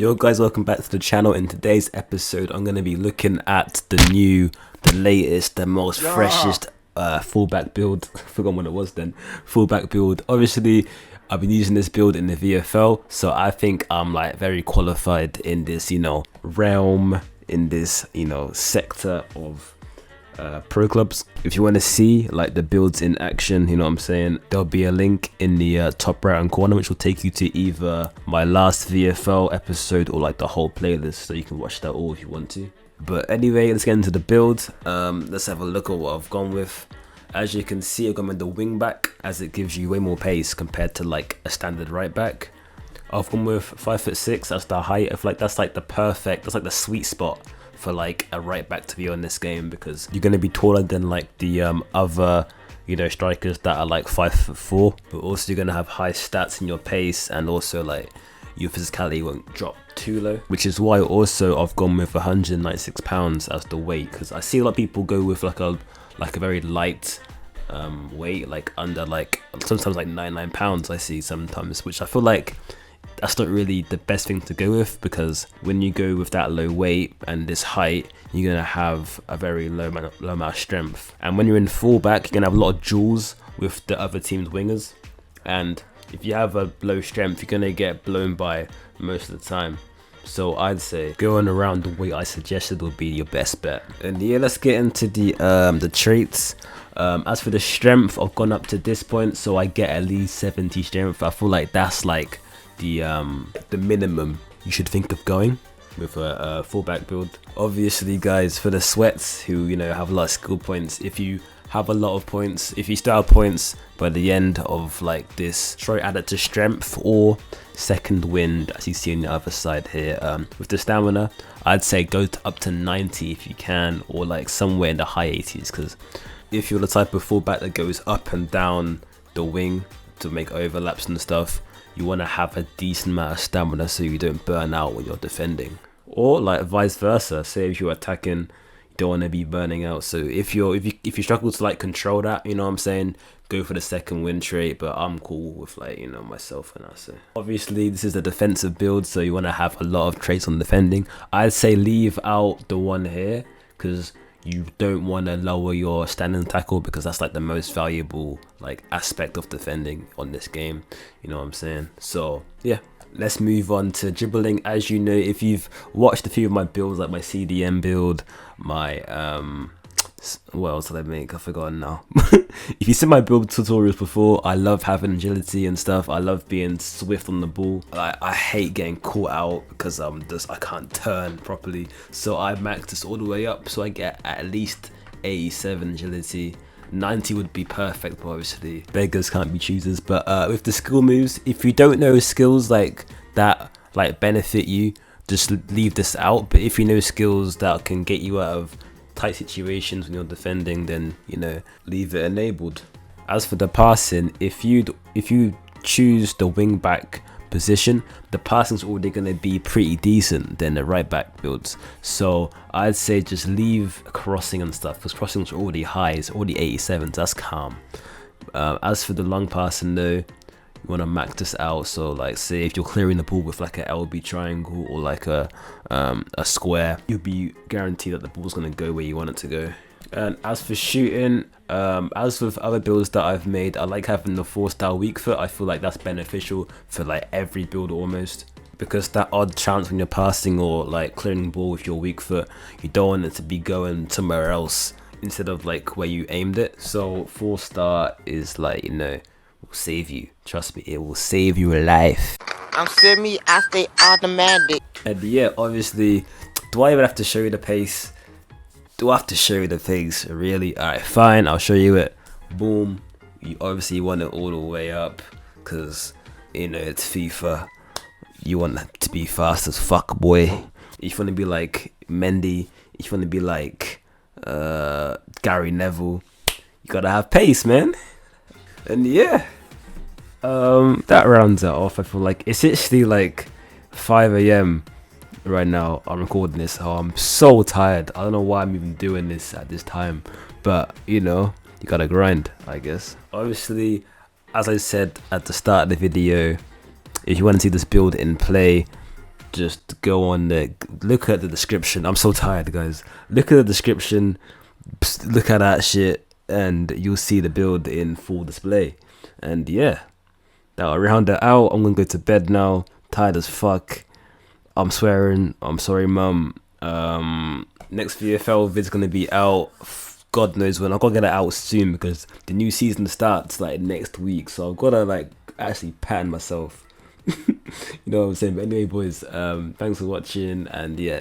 Yo guys, welcome back to the channel. In today's episode I'm going to be looking at the latest, the most freshest fullback build. I forgot what it was then. Fullback build. Obviously I've been using this build in the VFL, so I think I'm like very qualified in this, realm, in this, sector of pro clubs. If you want to see like the builds in action, you know what I'm saying, there'll be a link in the top right hand corner which will take you to either my last VFL episode or like the whole playlist, so you can watch that all if you want to. But anyway, let's get into the build. Let's have a look at what I've gone with. As you can see, I've gone with the wing back, as it gives you way more pace compared to like a standard right back. I've gone with 5'6". That's the height of that's like the sweet spot for like a right back to be on this game, because you're going to be taller than like the other strikers that are like 5'4", but also you're going to have high stats in your pace, and also like your physicality won't drop too low, which is why also I've gone with 196 pounds as the weight, because I see a lot of people go with like a very light weight, like under like sometimes like 99 pounds I see sometimes, which I feel like that's not really the best thing to go with, because when you go with that low weight and this height, you're gonna have a very low amount of strength. And when you're in fullback, you're gonna have a lot of duels with the other team's wingers, and if you have a low strength, you're gonna get blown by most of the time. So I'd say going around the way I suggested would be your best bet. And yeah, let's get into the traits. As for the strength, I've gone up to this point, so I get at least 70 strength. I feel like that's like the minimum you should think of going with a fullback build. Obviously guys, for the sweats who have a lot of skill points, if you have a lot of points, if you still have points by the end of like this, try add it to strength or second wind, as you see on the other side here. With the stamina, I'd say go up to 90 if you can, or like somewhere in the high 80s, because if you're the type of fullback that goes up and down the wing to make overlaps and stuff, you want to have a decent amount of stamina so you don't burn out when you're defending. Or like vice versa, say if you're attacking, you don't want to be burning out. So if you struggle to like control that, you know what I'm saying, go for the second wind trait. But I'm cool with like myself, and I say obviously this is a defensive build, so you want to have a lot of traits on defending. I'd say leave out the one here, because you don't want to lower your standing tackle, because that's like the most valuable like aspect of defending on this game, you know what I'm saying. So yeah, let's move on to dribbling. As you know, if you've watched a few of my builds, like my CDM build, my what else did I make? I've forgotten now. If you see my build tutorials before, I love having agility and stuff. I love being swift on the ball. I hate getting caught out because I can't turn properly. So I maxed this all the way up, so I get at least 87 agility. 90 would be perfect, but obviously beggars can't be choosers. But with the skill moves, if you don't know skills like that like benefit you, just leave this out. But if you know skills that can get you out of tight situations when you're defending, then leave it enabled. As for the passing, if you choose the wing back position, the passing's already going to be pretty decent than the right back builds, so I'd say just leave crossing and stuff, because crossing's already high, it's already 87, so that's calm. As for the long passing though, you want to max this out. So like say if you're clearing the ball with like a LB triangle or like a square, you'll be guaranteed that the ball's going to go where you want it to go. And as for shooting, as with other builds that I've made, I like having the 4-star weak foot. I feel like that's beneficial for like every build almost, because that odd chance when you're passing or like clearing the ball with your weak foot, you don't want it to be going somewhere else instead of like where you aimed it. So 4-star is like will save you. Trust me, it will save you a life. I'm semi, I stay automatic. And yeah, obviously, do I even have to show you the pace? Do I have to show you the pace? Really? Alright, fine, I'll show you it. Boom. You obviously want it all the way up, because it's FIFA. You want it to be fast as fuck, boy. If you want to be like Mendy, if you want to be like Gary Neville, you gotta have pace, man. And yeah, that rounds it off. I feel like it's actually like 5 AM right now. I'm recording this. Oh, I'm so tired. I don't know why I'm even doing this at this time, but you gotta grind, I guess. Obviously, as I said at the start of the video, if you want to see this build in play, just go on there, look at the description. I'm so tired, guys. Look at the description, look at that shit, and you'll see the build in full display. And yeah, that'll round it out. I'm gonna go to bed now, tired as fuck. I'm swearing. I'm sorry, mum. Next VFL vid's gonna be out. God knows when. I've got to get it out soon because the new season starts like next week. So I've got to like actually pattern myself. You know what I'm saying? But anyway, boys, thanks for watching, and yeah.